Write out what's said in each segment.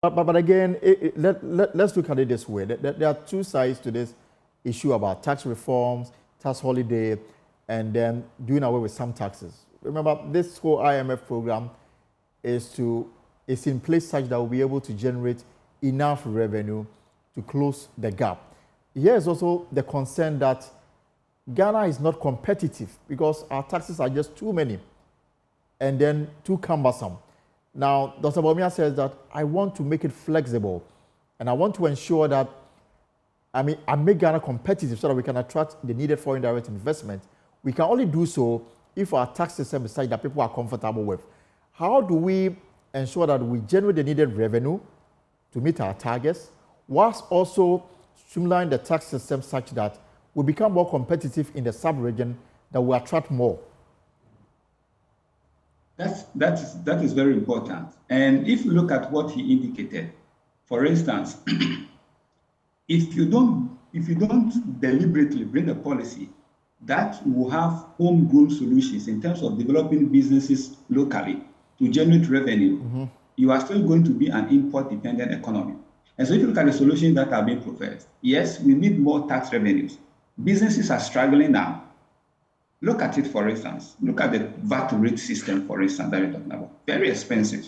But again, let's look at it this way. There are two sides to this issue about tax reforms, tax holiday, and then doing away with some taxes. Remember, this whole IMF program is in place such that we'll be able to generate enough revenue to close the gap. Here is also the concern that Ghana is not competitive because our taxes are just too many and then too cumbersome. Now, Dr. Bawumia says that I want to make it flexible and I want to ensure that I make Ghana competitive so that we can attract the needed foreign direct investment. We can only do so if our tax system is such that people are comfortable with. How do we ensure that we generate the needed revenue to meet our targets, whilst also streamline the tax system such that we become more competitive in the sub-region, that we attract more? That is very important. And if you look at what he indicated, for instance, if you don't deliberately bring a policy that will have homegrown solutions in terms of developing businesses locally to generate revenue, you are still going to be an import-dependent economy. And so if you look at the solutions that are being proposed, yes, we need more tax revenues. Businesses are struggling now. Look at it, for instance. Look at the VAT rate system, for instance, that we're talking about. Very expensive.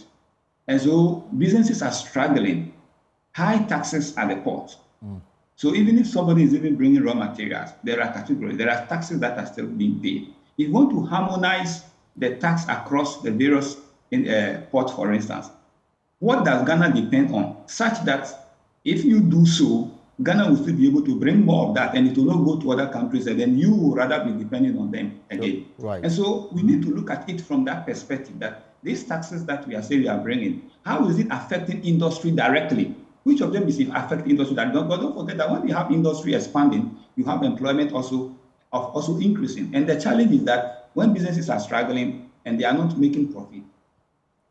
And so businesses are struggling. High taxes at the port. So even if somebody is even bringing raw materials, there are categories, there are taxes that are still being paid. If you want to harmonize the tax across the various ports, for instance, what does Ghana depend on? Such that if you do so, Ghana will still be able to bring more of that and it will not go to other countries and then you will rather be depending on them again. Right. And so we need to look at it from that perspective, that these taxes that we are saying we are bringing, how is it affecting industry directly? Which of them is affecting industry directly? But don't forget that when you have industry expanding, you have employment also increasing. And the challenge is that when businesses are struggling and they are not making profit,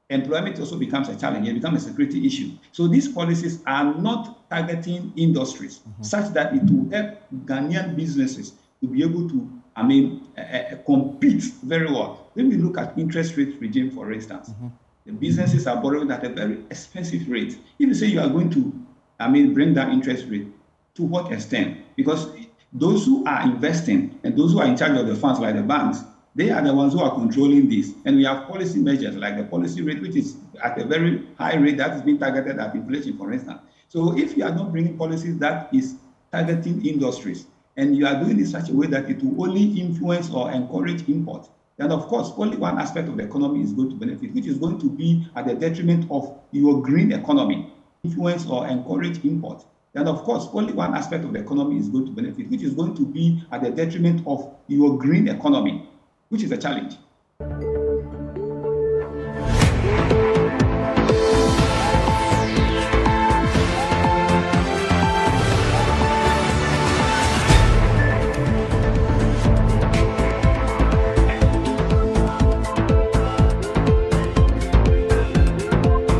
employment also becomes a challenge. It becomes a security issue. So these policies are not targeting industries such that it will help Ghanaian businesses to be able to, compete very well. When we look at interest rate regime, for instance, the businesses are borrowing at a very expensive rate. If you say you are going to, bring down interest rate, to what extent? Because those who are investing and those who are in charge of the funds, like the banks, they are the ones who are controlling this. And we have policy measures like the policy rate, which is at a very high rate that is being targeted at inflation, for instance. So if you are not bringing policies that is targeting industries, and you are doing it in such a way that it will only influence or encourage import, then of course, only one aspect of the economy is going to benefit, which is going to be at the detriment of your green economy. Influence or encourage import, then of course, only one aspect of the economy is going to benefit, which is going to be at the detriment of your green economy, which is a challenge.